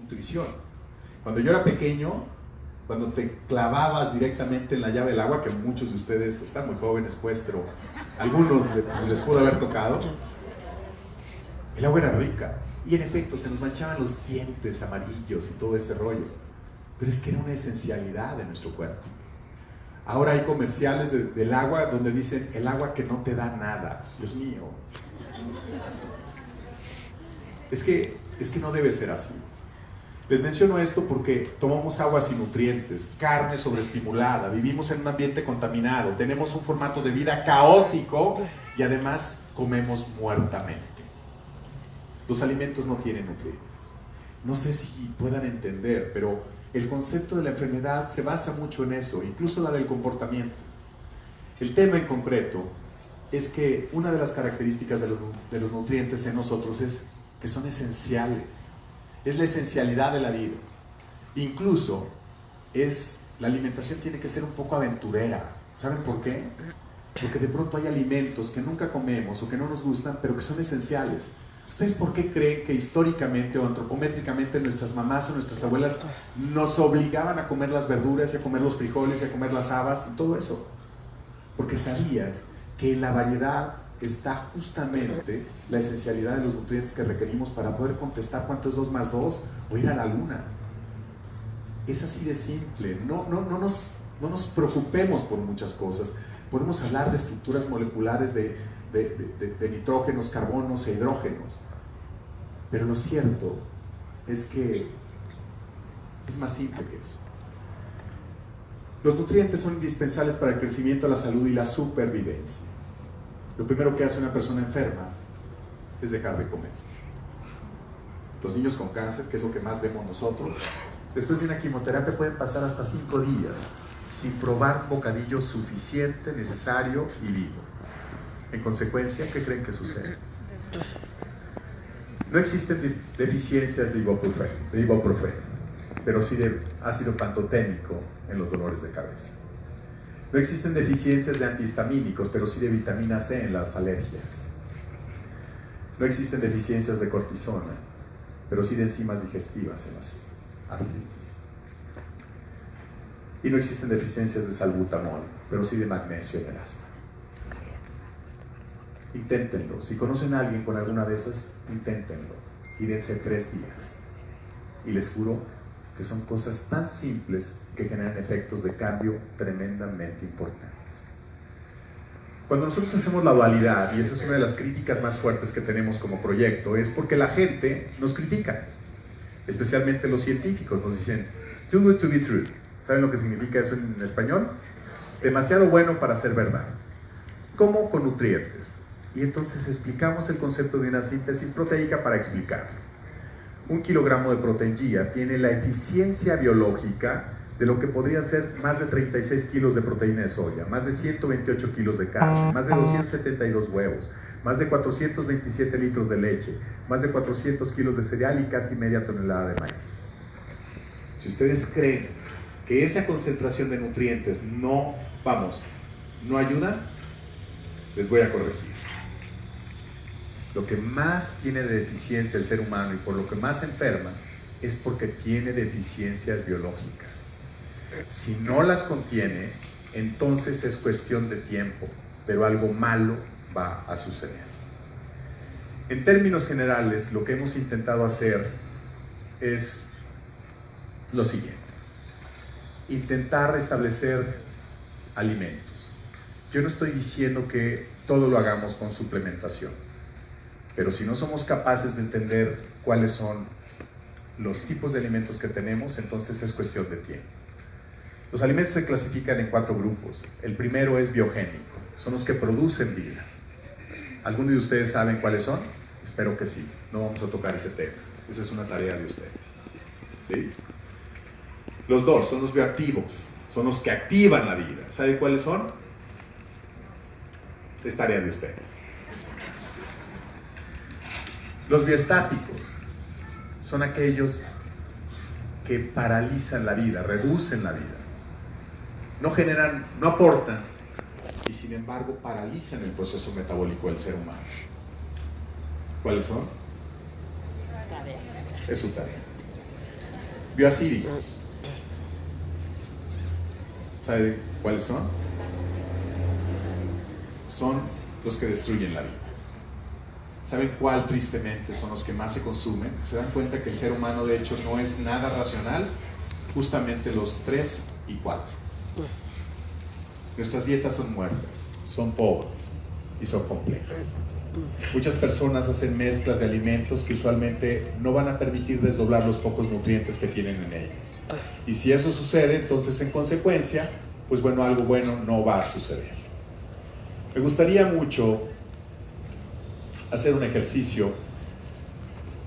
nutrición. Cuando yo era pequeño, cuando te clavabas directamente en la llave del agua, que muchos de ustedes están muy jóvenes pues, pero algunos les pudo haber tocado, el agua era rica. Y en efecto, se nos manchaban los dientes amarillos y todo ese rollo. Pero es que era una esencialidad de nuestro cuerpo. Ahora hay comerciales del agua donde dicen, el agua que no te da nada. Dios mío. Es que no debe ser así. Les menciono esto porque tomamos agua sin nutrientes, carne sobreestimulada, vivimos en un ambiente contaminado, tenemos un formato de vida caótico y además comemos muertamente. Los alimentos no tienen nutrientes. No sé si puedan entender, pero el concepto de la enfermedad se basa mucho en eso, incluso la del comportamiento. El tema en concreto es que una de las características de los nutrientes en nosotros es que son esenciales. Es la esencialidad de la vida. Incluso la alimentación tiene que ser un poco aventurera. ¿Saben por qué? Porque de pronto hay alimentos que nunca comemos o que no nos gustan, pero que son esenciales. ¿Ustedes por qué creen que históricamente o antropométricamente nuestras mamás o nuestras abuelas nos obligaban a comer las verduras y a comer los frijoles y a comer las habas y todo eso? Porque sabían que en la variedad está justamente la esencialidad de los nutrientes que requerimos para poder contestar cuánto es 2 más 2 o ir a la luna. Es así de simple. No nos preocupemos por muchas cosas. Podemos hablar de estructuras moleculares de nitrógenos, carbonos e hidrógenos. Pero lo cierto es que es más simple que eso. Los nutrientes son indispensables para el crecimiento, la salud y la supervivencia. Lo primero que hace una persona enferma es dejar de comer. Los niños con cáncer, que es lo que más vemos nosotros, después de una quimioterapia pueden pasar hasta 5 días sin probar un bocadillo suficiente, necesario y vivo. En consecuencia, ¿qué creen que sucede? No existen deficiencias de ibuprofeno, pero sí de ácido pantoténico en los dolores de cabeza. No existen deficiencias de antihistamínicos, pero sí de vitamina C en las alergias. No existen deficiencias de cortisona, pero sí de enzimas digestivas en las artritis. Y no existen deficiencias de salbutamol, pero sí de magnesio en el asma. Inténtenlo. Si conocen a alguien con alguna de esas, inténtenlo. Y dense 3 días. Y les juro que son cosas tan simples que generan efectos de cambio tremendamente importantes. Cuando nosotros hacemos la dualidad, y esa es una de las críticas más fuertes que tenemos como proyecto, es porque la gente nos critica, especialmente los científicos, nos dicen too good to be true. ¿Saben lo que significa eso en español? Demasiado bueno para ser verdad. ¿Cómo? Con nutrientes. Y entonces explicamos el concepto de una síntesis proteica para explicar. 1 kilogramo de proteína tiene la eficiencia biológica de lo que podrían ser más de 36 kilos de proteína de soya, más de 128 kilos de carne, más de 272 huevos, más de 427 litros de leche, más de 400 kilos de cereal y casi media tonelada de maíz. Si ustedes creen que esa concentración de nutrientes no ayuda, les voy a corregir. Lo que más tiene de deficiencia el ser humano y por lo que más se enferma es porque tiene deficiencias biológicas. Si no las contiene, entonces es cuestión de tiempo, pero algo malo va a suceder. En términos generales, lo que hemos intentado hacer es lo siguiente: intentar restablecer alimentos. Yo no estoy diciendo que todo lo hagamos con suplementación, pero si no somos capaces de entender cuáles son los tipos de alimentos que tenemos, entonces es cuestión de tiempo. Los alimentos se clasifican en 4 grupos. El primero es biogénico, son los que producen vida. ¿Algunos de ustedes saben cuáles son? Espero que sí. No vamos a tocar ese tema. Esa es una tarea de ustedes. ¿Sí? Los 2 son los bioactivos, son los que activan la vida. ¿Saben cuáles son? Es tarea de ustedes. Los bioestáticos son aquellos que paralizan la vida, reducen la vida. No generan, no aportan, y sin embargo paralizan el proceso metabólico del ser humano. ¿Cuáles son? Es su tarea. bioacídicos. ¿Sabe cuáles son? Son los que destruyen la vida. ¿Saben cuál tristemente son los que más se consumen? ¿Se dan cuenta que el ser humano de hecho no es nada racional? Justamente los 3 y 4. Nuestras dietas son muertas, son pobres y son complejas. Muchas personas hacen mezclas de alimentos que usualmente no van a permitir desdoblar los pocos nutrientes que tienen en ellas. Y si eso sucede, entonces en consecuencia, pues bueno, algo bueno no va a suceder. Me gustaría mucho hacer un ejercicio,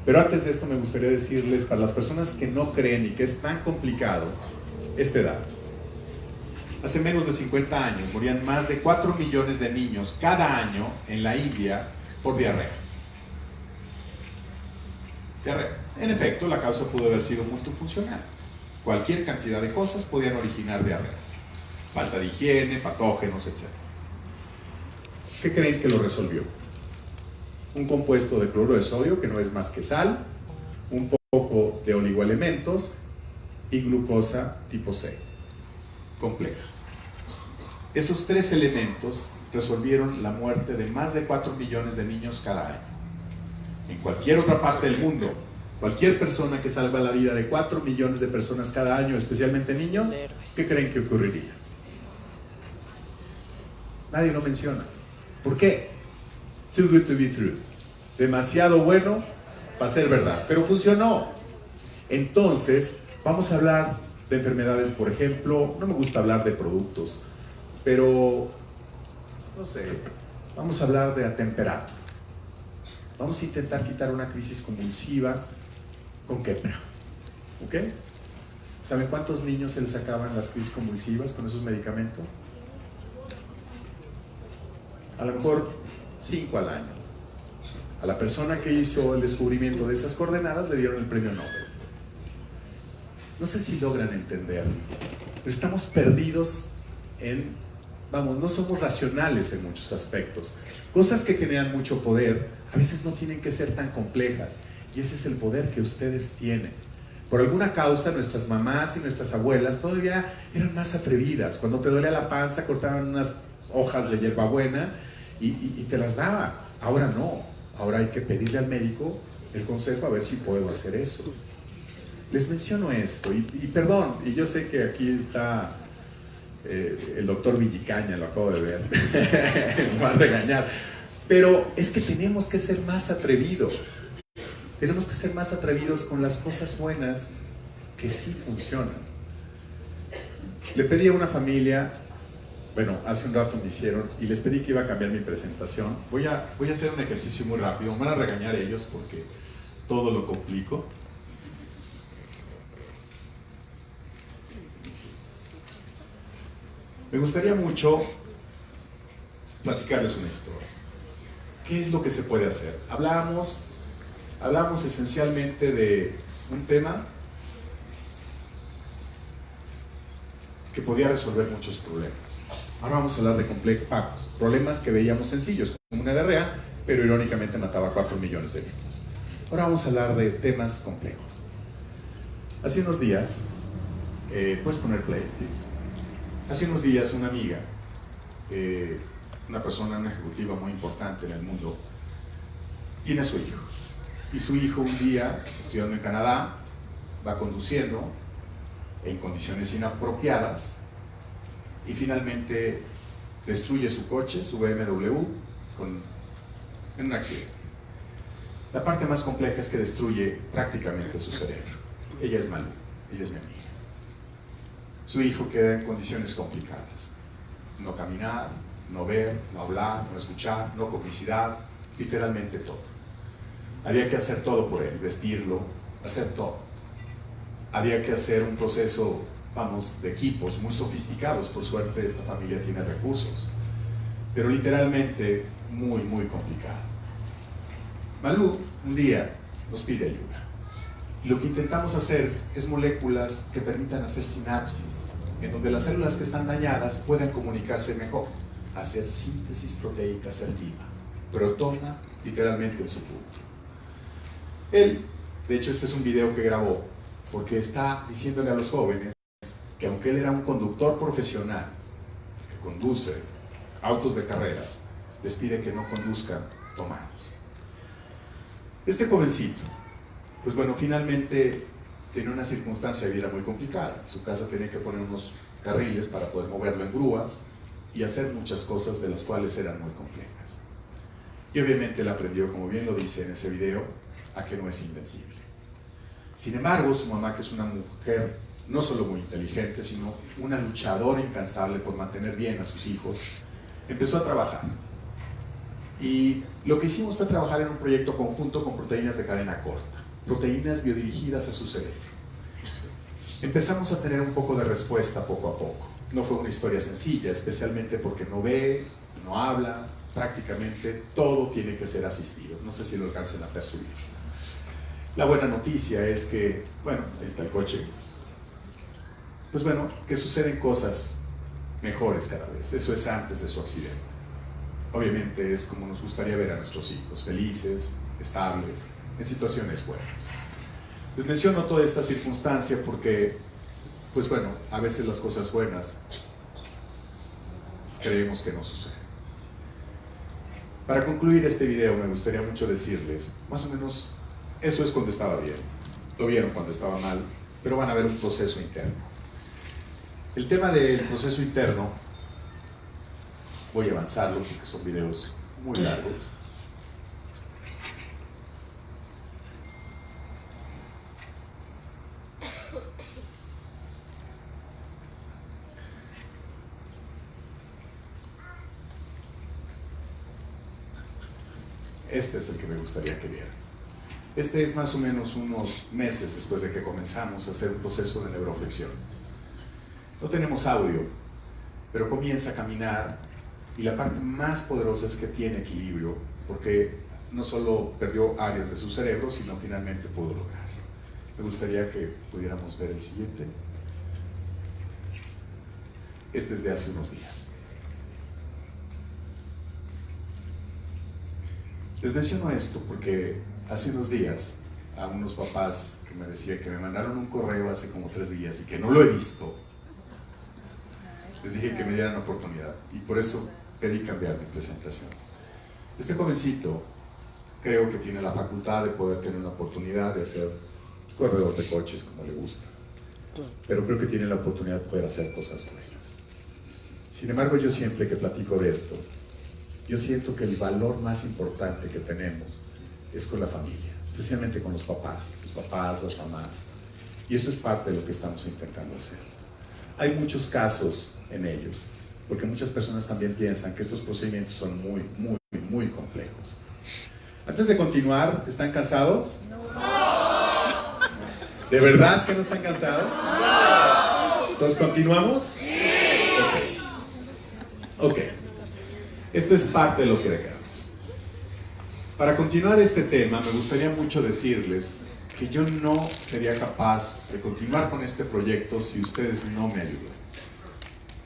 pero antes de esto me gustaría decirles, para las personas que no creen y que es tan complicado, este dato. Hace menos de 50 años morían más de 4 millones de niños cada año en la India por diarrea. Diarrea. En efecto, la causa pudo haber sido multifuncional. Cualquier cantidad de cosas podían originar diarrea. Falta de higiene, patógenos, etc. ¿Qué creen que lo resolvió? Un compuesto de cloruro de sodio, que no es más que sal, un poco de oligoelementos y glucosa tipo C, compleja. Esos 3 elementos resolvieron la muerte de más de 4 millones de niños cada año. En cualquier otra parte del mundo, cualquier persona que salva la vida de 4 millones de personas cada año, especialmente niños, ¿qué creen que ocurriría? Nadie lo menciona. ¿Por qué? Too good to be true. Demasiado bueno para ser verdad. Pero funcionó. Entonces, vamos a hablar de enfermedades, por ejemplo. No me gusta hablar de productos, pero, no sé, vamos a hablar de atemperato. Vamos a intentar quitar una crisis convulsiva con quepra. ¿Ok? ¿Saben cuántos niños se les acaban las crisis convulsivas con esos medicamentos? A lo mejor 5 al año. A la persona que hizo el descubrimiento de esas coordenadas le dieron el premio Nobel. No sé si logran entender, pero estamos perdidos en, no somos racionales en muchos aspectos. Cosas que generan mucho poder a veces no tienen que ser tan complejas, y ese es el poder que ustedes tienen. Por alguna causa, nuestras mamás y nuestras abuelas todavía eran más atrevidas. Cuando te dolía la panza, cortaban unas hojas de hierbabuena y te las daba. Ahora no. Ahora hay que pedirle al médico el consejo a ver si puedo hacer eso. Les menciono esto, y perdón, y yo sé que aquí está el doctor Villicaña, lo acabo de ver, me va a regañar, pero es que tenemos que ser más atrevidos. Tenemos que ser más atrevidos con las cosas buenas que sí funcionan. Le pedí a una familia, bueno, hace un rato me hicieron, y les pedí que iba a cambiar mi presentación. Voy a hacer un ejercicio muy rápido, me van a regañar ellos porque todo lo complico. Me gustaría mucho platicarles una historia. ¿Qué es lo que se puede hacer? Hablamos esencialmente de un tema que podía resolver muchos problemas. Ahora vamos a hablar de complejos, problemas que veíamos sencillos, como una diarrea, pero irónicamente mataba a 4 millones de niños. Ahora vamos a hablar de temas complejos. Hace unos días, ¿puedes poner play, please? Hace unos días una amiga, una persona, una ejecutiva muy importante en el mundo, tiene a su hijo. Y su hijo un día, estudiando en Canadá, va conduciendo en condiciones inapropiadas y finalmente destruye su coche, su BMW, en un accidente. La parte más compleja es que destruye prácticamente su cerebro. Ella es Malú, ella es mi amiga. Su hijo queda en condiciones complicadas. No caminar, no ver, no hablar, no escuchar, no complicidad, literalmente todo. Había que hacer todo por él, vestirlo, hacer todo. Había que hacer un proceso, de equipos muy sofisticados. Por suerte esta familia tiene recursos, pero literalmente muy, muy complicado. Malú un día nos pide ayuda. Y lo que intentamos hacer es moléculas que permitan hacer sinapsis, en donde las células que están dañadas puedan comunicarse mejor, hacer síntesis proteica asertiva, pero toma literalmente en su punto. Él, de hecho este es un video que grabó, porque está diciéndole a los jóvenes que aunque él era un conductor profesional, que conduce autos de carreras, les pide que no conduzcan tomados. Este jovencito, pues bueno, finalmente tenía una circunstancia de vida muy complicada. En su casa tenía que poner unos carriles para poder moverlo en grúas y hacer muchas cosas de las cuales eran muy complejas. Y obviamente él aprendió, como bien lo dice en ese video, a que no es invencible. Sin embargo, su mamá, que es una mujer no solo muy inteligente, sino una luchadora incansable por mantener bien a sus hijos, empezó a trabajar. Y lo que hicimos fue trabajar en un proyecto conjunto con proteínas de cadena corta, proteínas biodirigidas a su cerebro. Empezamos a tener un poco de respuesta poco a poco. No fue una historia sencilla, especialmente porque no ve, no habla, prácticamente todo tiene que ser asistido. No sé si lo alcancen a percibir. La buena noticia es que, bueno, ahí está el coche. Pues bueno, que suceden cosas mejores cada vez. Eso es antes de su accidente. Obviamente es como nos gustaría ver a nuestros hijos, felices, estables, en situaciones buenas. Les menciono toda esta circunstancia porque, pues bueno, a veces las cosas buenas creemos que no suceden. Para concluir este video me gustaría mucho decirles, más o menos, eso es cuando estaba bien, lo vieron cuando estaba mal, pero van a ver un proceso interno. El tema del proceso interno, voy a avanzarlo porque son videos muy largos. Este es el que me gustaría que vieran. Este es más o menos unos meses después de que comenzamos a hacer un proceso de neuroflexión. No tenemos audio, pero comienza a caminar y la parte más poderosa es que tiene equilibrio, porque no solo perdió áreas de su cerebro, sino finalmente pudo lograrlo. Me gustaría que pudiéramos ver el siguiente. Este es de hace unos días. Les menciono esto porque hace unos días a unos papás que me decían que me mandaron un correo hace como 3 días y que no lo he visto, les dije que me dieran oportunidad y por eso pedí cambiar mi presentación. Este jovencito creo que tiene la facultad de poder tener una oportunidad de hacer corredor de coches como le gusta, pero creo que tiene la oportunidad de poder hacer cosas buenas. Sin embargo, yo siempre que platico de esto, yo siento que el valor más importante que tenemos es con la familia, especialmente con los papás, las mamás, y eso es parte de lo que estamos intentando hacer. Hay muchos casos en ellos, porque muchas personas también piensan que estos procedimientos son muy complejos. Antes de continuar, ¿están cansados? No. ¿De verdad que no están cansados? No. ¿Entonces continuamos? Sí. Ok. Esto es parte de lo que dejamos. Para continuar este tema, me gustaría mucho decirles que yo no sería capaz de continuar con este proyecto si ustedes no me ayudan.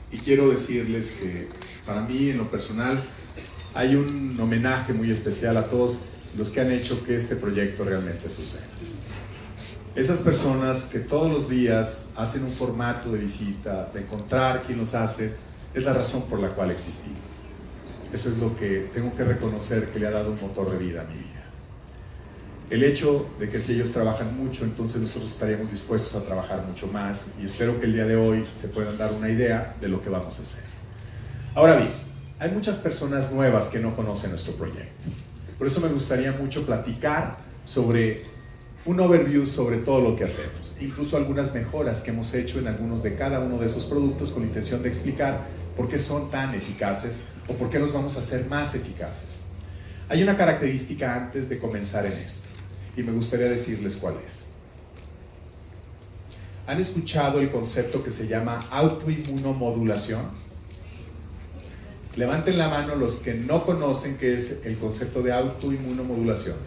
Y quiero decirles que para mí, en lo personal, hay un homenaje muy especial a todos los que han hecho que este proyecto realmente suceda. Esas personas que todos los días hacen un formato de visita, de encontrar quién los hace, es la razón por la cual existimos. Eso es lo que tengo que reconocer que le ha dado un motor de vida a mi vida. El hecho de que si ellos trabajan mucho, entonces nosotros estaríamos dispuestos a trabajar mucho más y espero que el día de hoy se puedan dar una idea de lo que vamos a hacer. Ahora bien, hay muchas personas nuevas que no conocen nuestro proyecto. Por eso me gustaría mucho platicar sobre un overview sobre todo lo que hacemos, incluso algunas mejoras que hemos hecho en algunos de cada uno de esos productos con la intención de explicar por qué son tan eficaces o por qué los vamos a hacer más eficaces. Hay una característica antes de comenzar en esto y me gustaría decirles cuál es. ¿Han escuchado el concepto que se llama autoinmunomodulación? Levanten la mano los que no conocen qué es el concepto de autoinmunomodulación,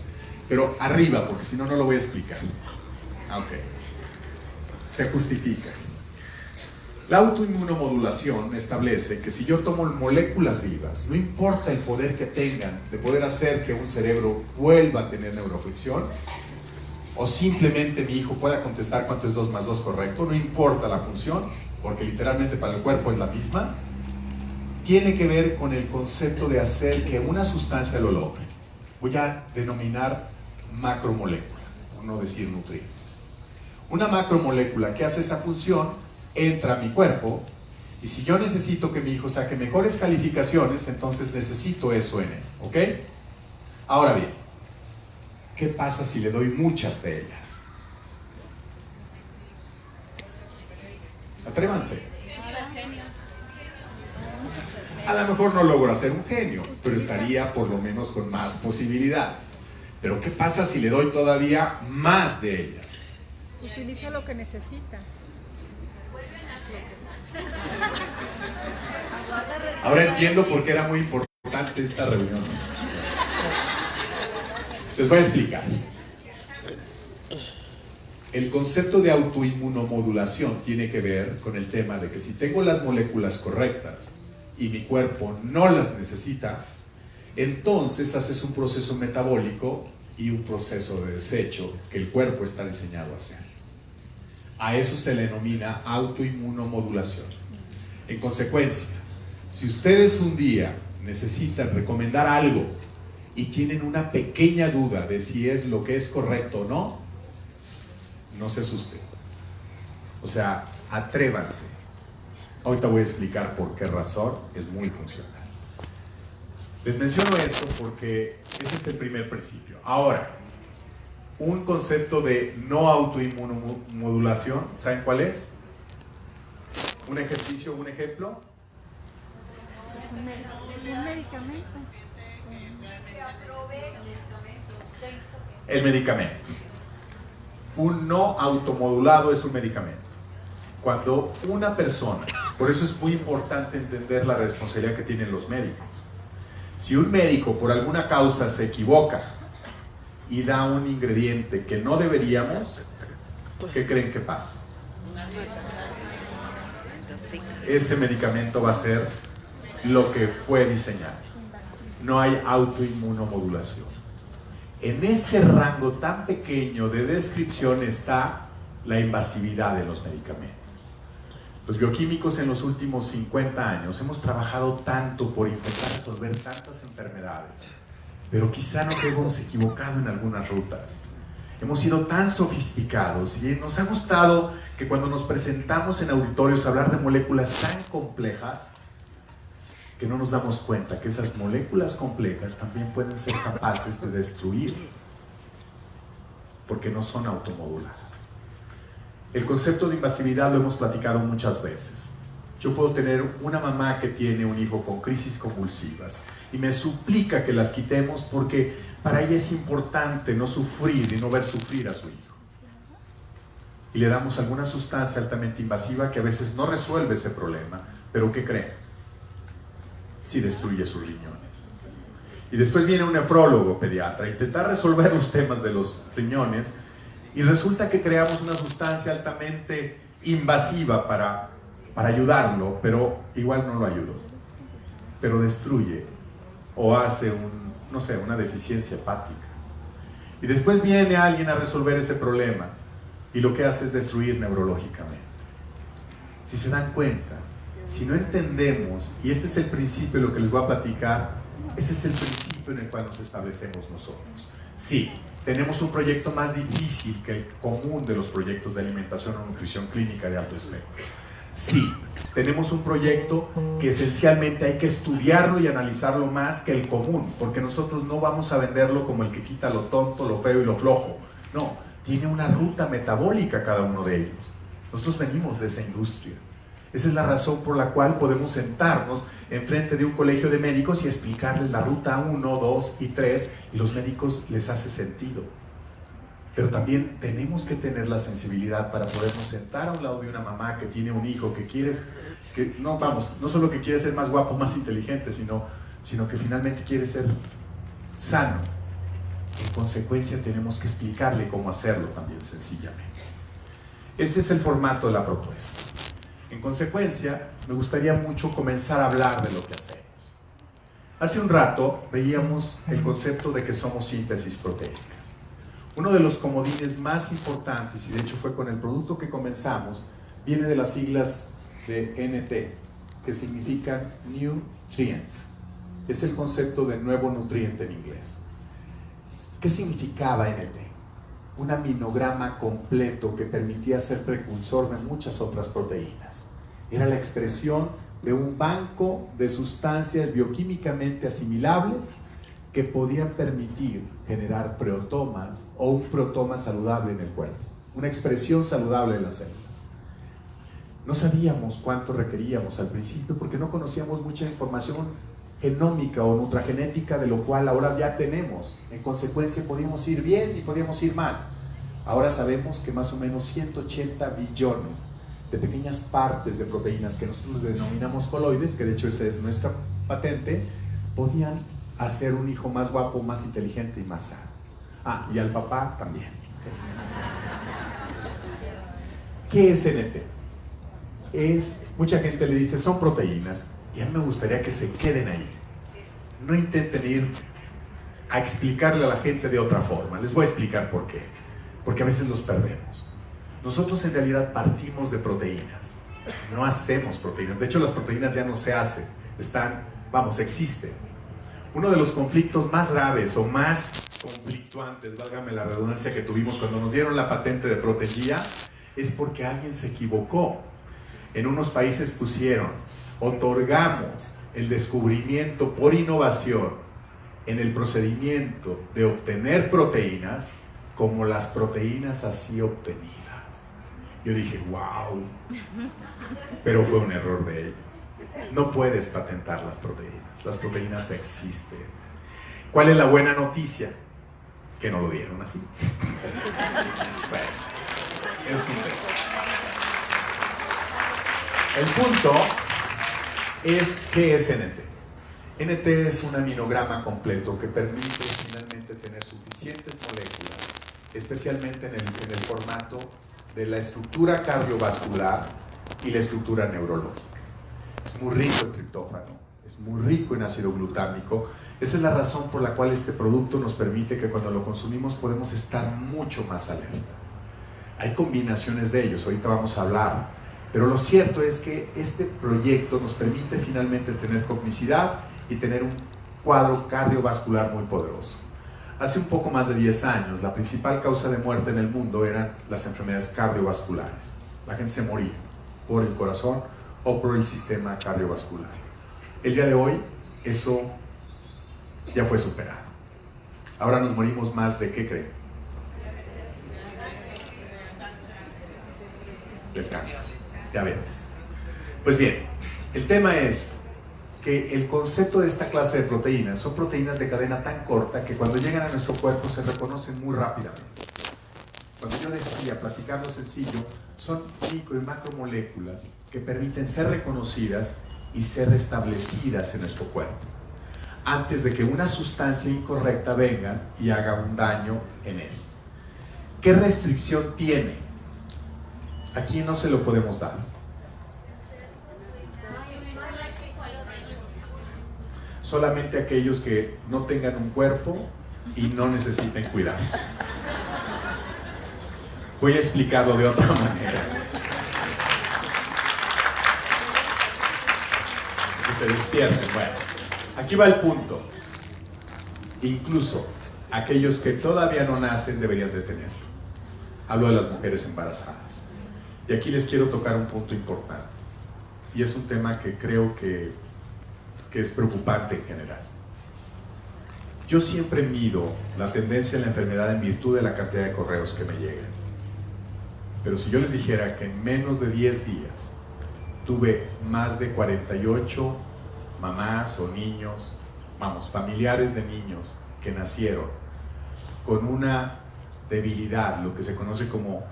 pero arriba, porque si no, no lo voy a explicar. Ok. Se justifica. La autoinmunomodulación establece que si yo tomo moléculas vivas, no importa el poder que tengan de poder hacer que un cerebro vuelva a tener neuroflexión, o simplemente mi hijo pueda contestar cuánto es 2 más 2 correcto, no importa la función, porque literalmente para el cuerpo es la misma, tiene que ver con el concepto de hacer que una sustancia lo logre. Voy a denominar macromolécula, por no decir nutrientes. Una macromolécula que hace esa función entra a mi cuerpo, y si yo necesito que mi hijo saque mejores calificaciones, entonces necesito eso en él, ¿ok? Ahora bien, ¿qué pasa si le doy muchas de ellas? Atrévanse. A lo mejor no logro hacer un genio, pero estaría por lo menos con más posibilidades. Pero ¿qué pasa si le doy todavía más de ellas? Utiliza lo que necesita. Ahora entiendo por qué era muy importante esta reunión. Les voy a explicar. El concepto de autoinmunomodulación tiene que ver con el tema de que si tengo las moléculas correctas y mi cuerpo no las necesita, entonces haces un proceso metabólico y un proceso de desecho que el cuerpo está diseñado a hacer. A eso se le denomina autoinmunomodulación. En consecuencia, si ustedes un día necesitan recomendar algo y tienen una pequeña duda de si es lo que es correcto o no, no se asusten. O sea, atrévanse. Ahorita voy a explicar por qué razón es muy funcional. Les menciono eso porque ese es el primer principio. Ahora, un concepto de no autoinmunomodulación, ¿saben cuál es? ¿Un ejercicio, un ejemplo? Un medicamento. El medicamento. Un no automodulado es un medicamento. Cuando una persona, por eso es muy importante entender la responsabilidad que tienen los médicos. Si un médico por alguna causa se equivoca y da un ingrediente que no deberíamos, ¿qué creen que pasa? Ese medicamento va a ser lo que fue diseñado. No hay autoinmunomodulación. En ese rango tan pequeño de descripción está la invasividad de los medicamentos. Los bioquímicos en los últimos 50 años hemos trabajado tanto por intentar resolver tantas enfermedades, pero quizá nos hemos equivocado en algunas rutas. Hemos sido tan sofisticados y nos ha gustado que cuando nos presentamos en auditorios a hablar de moléculas tan complejas, que no nos damos cuenta que esas moléculas complejas también pueden ser capaces de destruir, porque no son automoduladas. El concepto de invasividad lo hemos platicado muchas veces. Yo puedo tener una mamá que tiene un hijo con crisis convulsivas y me suplica que las quitemos porque para ella es importante no sufrir y no ver sufrir a su hijo. Y le damos alguna sustancia altamente invasiva que a veces no resuelve ese problema, pero ¿qué creen? Sí destruye sus riñones. Y después viene un nefrólogo pediatra a intentar resolver los temas de los riñones y resulta que creamos una sustancia altamente invasiva para ayudarlo, pero igual no lo ayudó. Pero destruye o hace una deficiencia hepática. Y después viene alguien a resolver ese problema y lo que hace es destruir neurológicamente. Si se dan cuenta, si no entendemos, y este es el principio de lo que les voy a platicar, ese es el principio en el cual nos establecemos nosotros. Sí, tenemos un proyecto más difícil que el común de los proyectos de alimentación o nutrición clínica de alto espectro. Sí, tenemos un proyecto que esencialmente hay que estudiarlo y analizarlo más que el común, porque nosotros no vamos a venderlo como el que quita lo tonto, lo feo y lo flojo. No, tiene una ruta metabólica cada uno de ellos. Nosotros venimos de esa industria. Esa es la razón por la cual podemos sentarnos enfrente de un colegio de médicos y explicarles la ruta 1, 2 y 3 y los médicos les hace sentido. Pero también tenemos que tener la sensibilidad para podernos sentar a un lado de una mamá que tiene un hijo no solo que quiere ser más guapo, más inteligente, sino que finalmente quiere ser sano. En consecuencia tenemos que explicarle cómo hacerlo también sencillamente. Este es el formato de la propuesta. En consecuencia, me gustaría mucho comenzar a hablar de lo que hacemos. Hace un rato veíamos el concepto de que somos síntesis proteica. Uno de los comodines más importantes, y de hecho fue con el producto que comenzamos, viene de las siglas de NT, que significan Nutrient. Es el concepto de nuevo nutriente en inglés. ¿Qué significaba NT? Un aminograma completo que permitía ser precursor de muchas otras proteínas. Era la expresión de un banco de sustancias bioquímicamente asimilables que podían permitir generar protomas o un protoma saludable en el cuerpo, una expresión saludable de las células. No sabíamos cuánto requeríamos al principio porque no conocíamos mucha información genómica o nutragenética, de lo cual ahora ya tenemos. En consecuencia, podíamos ir bien y podíamos ir mal. Ahora sabemos que más o menos 180 billones de pequeñas partes de proteínas que nosotros denominamos coloides, que de hecho esa es nuestra patente, podían hacer un hijo más guapo, más inteligente y más sano. Ah, y al papá también. ¿Qué es NT? Mucha gente le dice, son proteínas, y a mí me gustaría que se queden ahí. No intenten ir a explicarle a la gente de otra forma. Les voy a explicar por qué. Porque a veces los perdemos. Nosotros en realidad partimos de proteínas. No hacemos proteínas. De hecho, las proteínas ya no se hacen. Existen. Uno de los conflictos más graves o más conflictuantes, válgame la redundancia, que tuvimos cuando nos dieron la patente de Protegía, es porque alguien se equivocó. En unos países pusieron, otorgamos el descubrimiento por innovación en el procedimiento de obtener proteínas como las proteínas así obtenidas. Yo dije, wow, pero fue un error de ellos. No puedes patentar las proteínas existen. ¿Cuál es la buena noticia? Que no lo dieron así. Bueno, es un tema. El punto es, ¿qué es NT? NT es un aminograma completo que permite finalmente tener suficientes moléculas, especialmente en el formato de la estructura cardiovascular y la estructura neurológica. Es muy rico en triptófano, es muy rico en ácido glutámico. Esa es la razón por la cual este producto nos permite que cuando lo consumimos podemos estar mucho más alerta. Hay combinaciones de ellos, ahorita vamos a hablar. Pero lo cierto es que este proyecto nos permite finalmente tener cognicidad y tener un cuadro cardiovascular muy poderoso. Hace un poco más de 10 años, la principal causa de muerte en el mundo eran las enfermedades cardiovasculares. La gente se moría por el corazón o por el sistema cardiovascular. El día de hoy, eso ya fue superado. Ahora nos morimos más de, ¿qué creen? Del cáncer, diabetes. Pues bien, el tema es que el concepto de esta clase de proteínas son proteínas de cadena tan corta que cuando llegan a nuestro cuerpo se reconocen muy rápidamente. Cuando yo decía platicar lo sencillo, son micro y macromoléculas que permiten ser reconocidas y ser restablecidas en nuestro cuerpo antes de que una sustancia incorrecta venga y haga un daño en él. ¿Qué restricción tiene? Aquí no se lo podemos dar. Solamente aquellos que no tengan un cuerpo y no necesiten cuidar. Voy a explicarlo de otra manera. Que se despierten. Bueno, aquí va el punto. Incluso aquellos que todavía no nacen deberían de tenerlo. Hablo de las mujeres embarazadas. Y aquí les quiero tocar un punto importante. Y es un tema que creo que es preocupante en general. Yo siempre mido la tendencia de la enfermedad en virtud de la cantidad de correos que me llegan. Pero si yo les dijera que en menos de 10 días tuve más de 48 mamás o niños, familiares de niños que nacieron con una debilidad, lo que se conoce como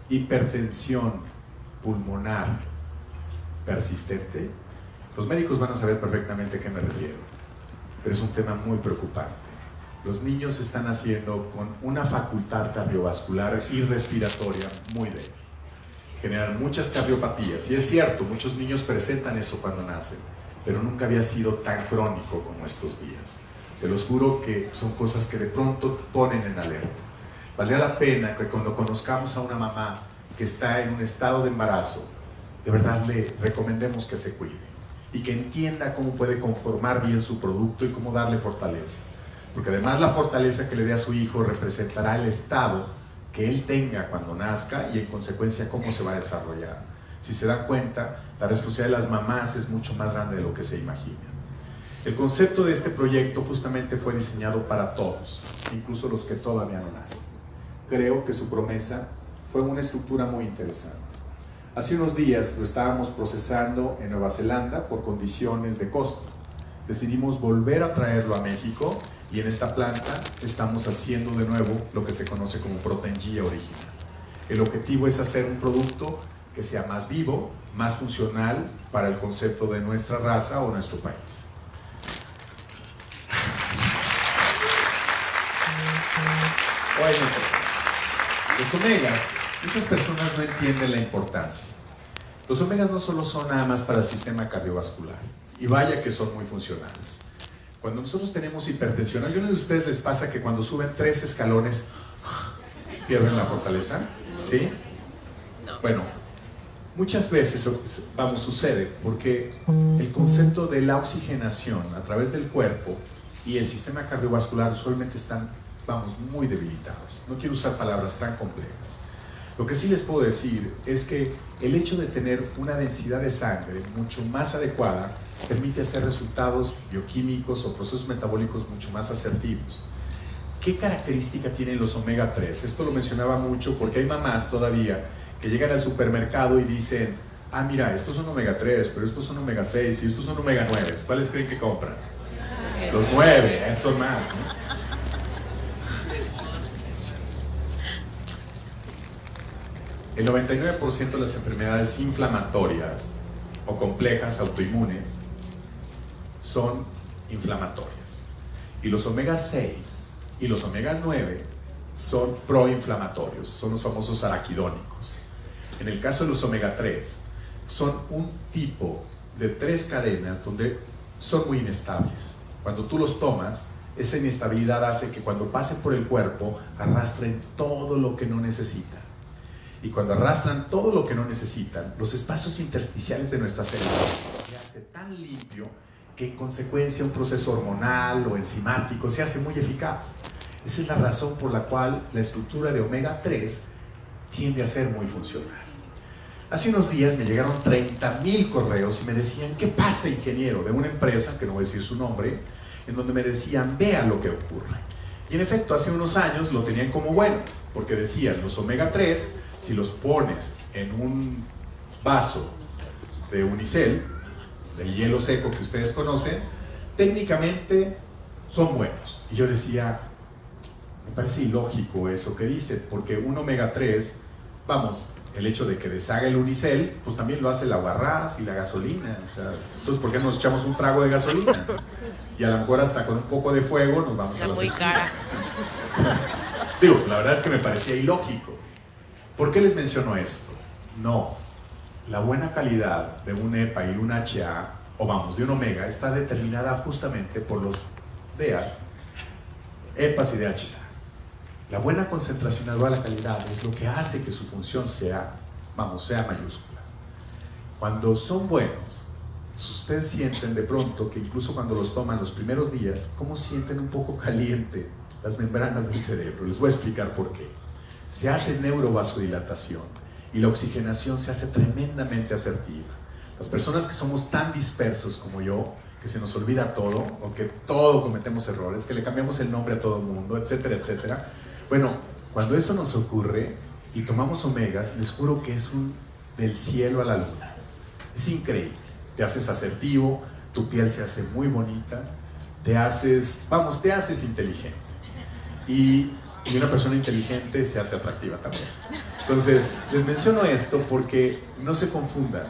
hipertensión pulmonar persistente, los médicos van a saber perfectamente a qué me refiero, pero es un tema muy preocupante. Los niños están naciendo con una facultad cardiovascular y respiratoria muy débil, generan muchas cardiopatías, y es cierto, muchos niños presentan eso cuando nacen, pero nunca había sido tan crónico como estos días. Se los juro que son cosas que de pronto te ponen en alerta. Valdría la pena que cuando conozcamos a una mamá que está en un estado de embarazo, de verdad le recomendemos que se cuide y que entienda cómo puede conformar bien su producto y cómo darle fortaleza. Porque además la fortaleza que le dé a su hijo representará el estado que él tenga cuando nazca y en consecuencia cómo se va a desarrollar. Si se dan cuenta, la responsabilidad de las mamás es mucho más grande de lo que se imagina. El concepto de este proyecto justamente fue diseñado para todos, incluso los que todavía no nacen. Creo que su promesa fue una estructura muy interesante. Hace unos días lo estábamos procesando en Nueva Zelanda por condiciones de costo. Decidimos volver a traerlo a México y en esta planta estamos haciendo de nuevo lo que se conoce como Proteingia original. El objetivo es hacer un producto que sea más vivo, más funcional para el concepto de nuestra raza o nuestro país. Bueno, pues, los omegas, muchas personas no entienden la importancia. Los omegas no solo son nada más para el sistema cardiovascular, y vaya que son muy funcionales. Cuando nosotros tenemos hipertensión, ¿a algunos de ustedes les pasa que cuando suben 3 escalones pierden la fortaleza? ¿Sí? Bueno, muchas veces sucede porque el concepto de la oxigenación a través del cuerpo y el sistema cardiovascular usualmente están, muy debilitados. No quiero usar palabras tan complejas. Lo que sí les puedo decir es que el hecho de tener una densidad de sangre mucho más adecuada permite hacer resultados bioquímicos o procesos metabólicos mucho más asertivos. ¿Qué característica tienen los omega 3? Esto lo mencionaba mucho porque hay mamás todavía que llegan al supermercado y dicen: ah, mira, estos son omega 3, pero estos son omega 6 y estos son omega 9. ¿Cuáles creen que compran? Los 9, son más, ¿no? El 99% de las enfermedades inflamatorias o complejas autoinmunes son inflamatorias. Y los omega 6 y los omega 9 son proinflamatorios, son los famosos araquidónicos. En el caso de los omega 3, son un tipo de 3 cadenas donde son muy inestables. Cuando tú los tomas, esa inestabilidad hace que cuando pasen por el cuerpo arrastren todo lo que no necesitan. Y cuando arrastran todo lo que no necesitan, los espacios intersticiales de nuestras células se hace tan limpio que en consecuencia un proceso hormonal o enzimático se hace muy eficaz. Esa es la razón por la cual la estructura de omega 3 tiende a ser muy funcional. Hace unos días me llegaron 30,000 correos y me decían: ¿qué pasa, ingeniero? De una empresa, que no voy a decir su nombre, en donde me decían: vea lo que ocurre. Y en efecto, hace unos años lo tenían como bueno, porque decían: los omega 3, si los pones en un vaso de unicel, de hielo seco que ustedes conocen, técnicamente son buenos. Y yo decía: me parece ilógico eso que dice, porque un omega 3, el hecho de que deshaga el unicel, pues también lo hace el aguarrás y la gasolina. O sea, entonces, ¿por qué nos echamos un trago de gasolina? Y a lo mejor hasta con un poco de fuego nos vamos a las muy cara. Digo, la verdad es que me parecía ilógico. ¿Por qué les menciono esto? No, la buena calidad de un EPA y un HA, de un omega, está determinada justamente por los DHAs, EPAs y DHA. La buena concentración a la calidad es lo que hace que su función sea mayúscula. Cuando son buenos, ustedes sienten de pronto que incluso cuando los toman los primeros días, ¿cómo sienten un poco caliente las membranas del cerebro? Les voy a explicar por qué. Se hace neurovasodilatación y la oxigenación se hace tremendamente asertiva. Las personas que somos tan dispersos como yo, que se nos olvida todo, o que todo cometemos errores, que le cambiamos el nombre a todo el mundo, etcétera, etcétera. Bueno, cuando eso nos ocurre y tomamos omegas, les juro que es del cielo a la luna. Es increíble. Te haces asertivo, tu piel se hace muy bonita, te haces inteligente. Y una persona inteligente se hace atractiva también. Entonces, les menciono esto porque no se confundan.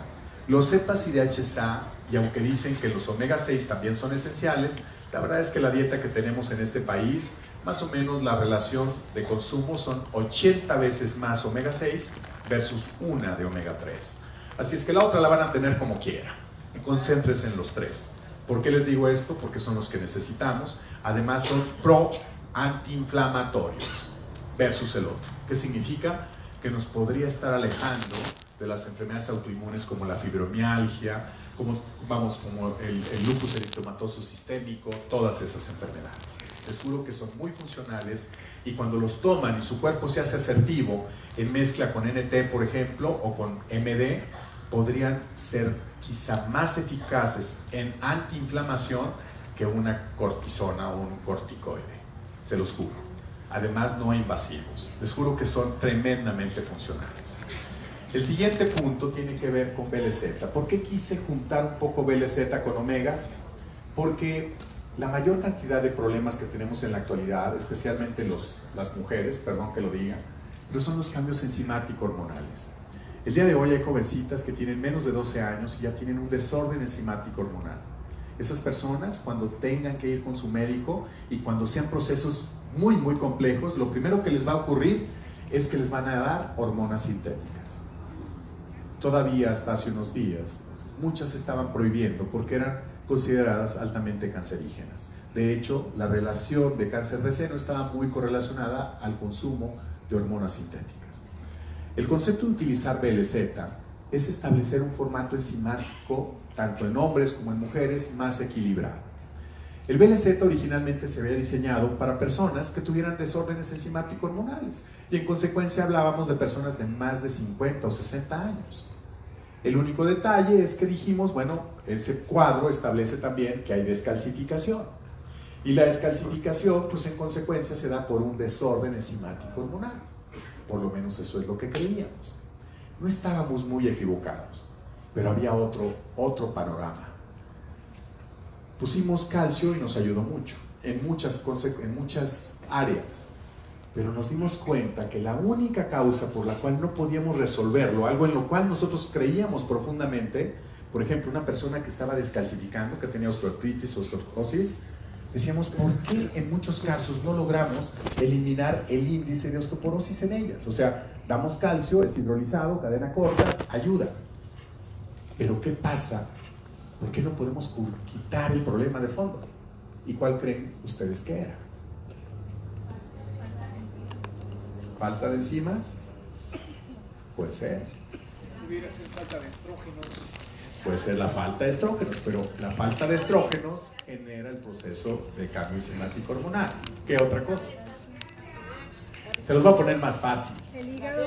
Los EPAs y DHA, y aunque dicen que los omega 6 también son esenciales, la verdad es que la dieta que tenemos en este país, más o menos la relación de consumo son 80 veces más omega 6 versus una de omega 3. Así es que la otra la van a tener como quiera. Concéntrese en los 3. ¿Por qué les digo esto? Porque son los que necesitamos. Además son antiinflamatorios versus el otro. ¿Qué significa? Que nos podría estar alejando de las enfermedades autoinmunes como la fibromialgia, como el lupus eritematoso sistémico, todas esas enfermedades. Les juro que son muy funcionales y cuando los toman y su cuerpo se hace asertivo en mezcla con NT, por ejemplo, o con MD, podrían ser quizá más eficaces en antiinflamación que una cortisona o un corticoide. Se los juro. Además, no invasivos. Les juro que son tremendamente funcionales. El siguiente punto tiene que ver con BLZ. ¿Por qué quise juntar un poco BLZ con omegas? Porque la mayor cantidad de problemas que tenemos en la actualidad, especialmente las mujeres, perdón que lo diga, pero son los cambios enzimático-hormonales. El día de hoy hay jovencitas que tienen menos de 12 años y ya tienen un desorden enzimático hormonal. Esas personas, cuando tengan que ir con su médico y cuando sean procesos muy, muy complejos, lo primero que les va a ocurrir es que les van a dar hormonas sintéticas. Todavía hasta hace unos días, muchas se estaban prohibiendo porque eran consideradas altamente cancerígenas. De hecho, la relación de cáncer de seno estaba muy correlacionada al consumo de hormonas sintéticas. El concepto de utilizar BLZ es establecer un formato enzimático, tanto en hombres como en mujeres, más equilibrado. El BLZ originalmente se había diseñado para personas que tuvieran desórdenes enzimático-hormonales y en consecuencia hablábamos de personas de más de 50 o 60 años. El único detalle es que dijimos, bueno, ese cuadro establece también que hay descalcificación y la descalcificación, pues en consecuencia se da por un desorden enzimático-hormonal. Por lo menos eso es lo que creíamos. No estábamos muy equivocados, pero había otro panorama. Pusimos calcio y nos ayudó mucho en muchas áreas, pero nos dimos cuenta que la única causa por la cual no podíamos resolverlo, algo en lo cual nosotros creíamos profundamente, por ejemplo, una persona que estaba descalcificando, que tenía osteoartritis o osteoporosis, decíamos, ¿por qué en muchos casos no logramos eliminar el índice de osteoporosis en ellas? O sea, damos calcio, es hidrolizado, cadena corta, ayuda. Pero ¿qué pasa? ¿Por qué no podemos quitar el problema de fondo? ¿Y cuál creen ustedes que era? ¿Falta de enzimas? Puede ser. Pudiera ser falta de estrógenos. Puede ser la falta de estrógenos, pero la falta de estrógenos genera el proceso de cambio enzimático hormonal. ¿Qué otra cosa? Se los voy a poner más fácil. El hígado.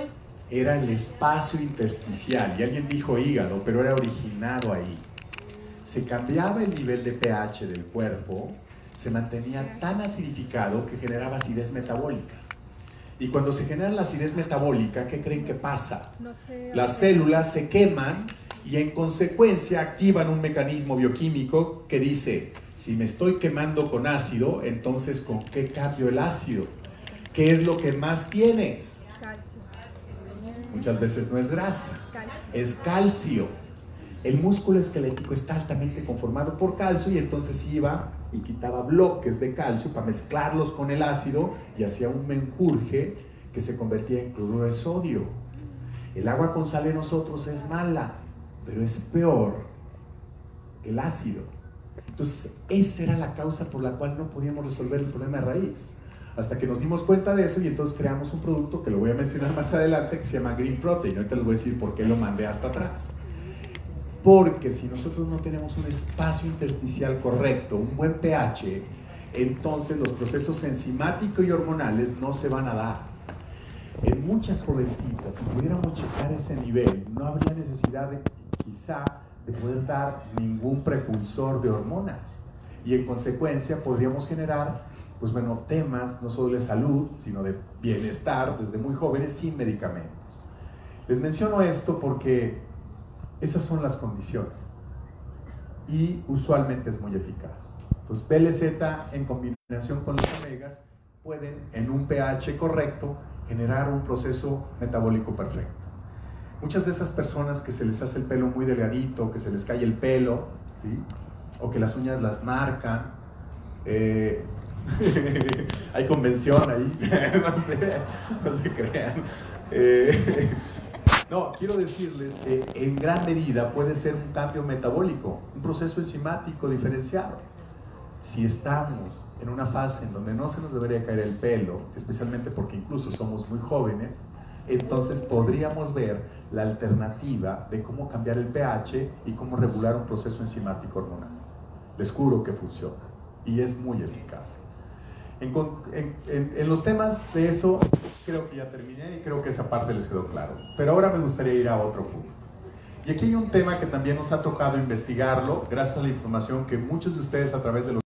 Era el espacio intersticial, y alguien dijo hígado, pero era originado ahí. Se cambiaba el nivel de pH del cuerpo, se mantenía tan acidificado que generaba acidez metabólica. Y cuando se genera la acidez metabólica, ¿qué creen que pasa? No sé, Las células se queman y en consecuencia activan un mecanismo bioquímico que dice, si me estoy quemando con ácido, entonces ¿con qué cambio el ácido? ¿Qué es lo que más tienes? calcio. Muchas veces no es grasa, Calcio. es calcio. El músculo esquelético está altamente conformado por calcio y entonces iba y quitaba bloques de calcio para mezclarlos con el ácido y hacía un menjurje que se convertía en cloruro de sodio. El agua con sal en nosotros es mala, pero es peor que el ácido. Entonces, esa era la causa por la cual no podíamos resolver el problema de raíz. Hasta que nos dimos cuenta de eso y entonces creamos un producto que lo voy a mencionar más adelante que se llama Green Protein. Ahorita les voy a decir por qué lo mandé hasta atrás. Porque si nosotros no tenemos un espacio intersticial correcto, un buen pH, entonces los procesos enzimáticos y hormonales no se van a dar. En muchas jovencitas, si pudiéramos checar ese nivel, no habría necesidad quizá de poder dar ningún precursor de hormonas. Y en consecuencia podríamos generar, pues bueno, temas no solo de salud, sino de bienestar desde muy jóvenes sin medicamentos. Les menciono esto porque esas son las condiciones y usualmente es muy eficaz. Entonces BLZ en combinación con los omegas pueden en un pH correcto generar un proceso metabólico perfecto. Muchas de esas personas que se les hace el pelo muy delgadito, que se les cae el pelo, ¿sí? O que las uñas las marcan, hay convención ahí, no se crean. No, quiero decirles que en gran medida puede ser un cambio metabólico, un proceso enzimático diferenciado. Si estamos en una fase en donde no se nos debería caer el pelo, especialmente porque incluso somos muy jóvenes, entonces podríamos ver la alternativa de cómo cambiar el pH y cómo regular un proceso enzimático hormonal. Les juro que funciona y es muy eficaz. En los temas de eso creo que ya terminé y creo que esa parte les quedó claro. Pero ahora me gustaría ir a otro punto. Y aquí hay un tema que también nos ha tocado investigarlo gracias a la información que muchos de ustedes a través de los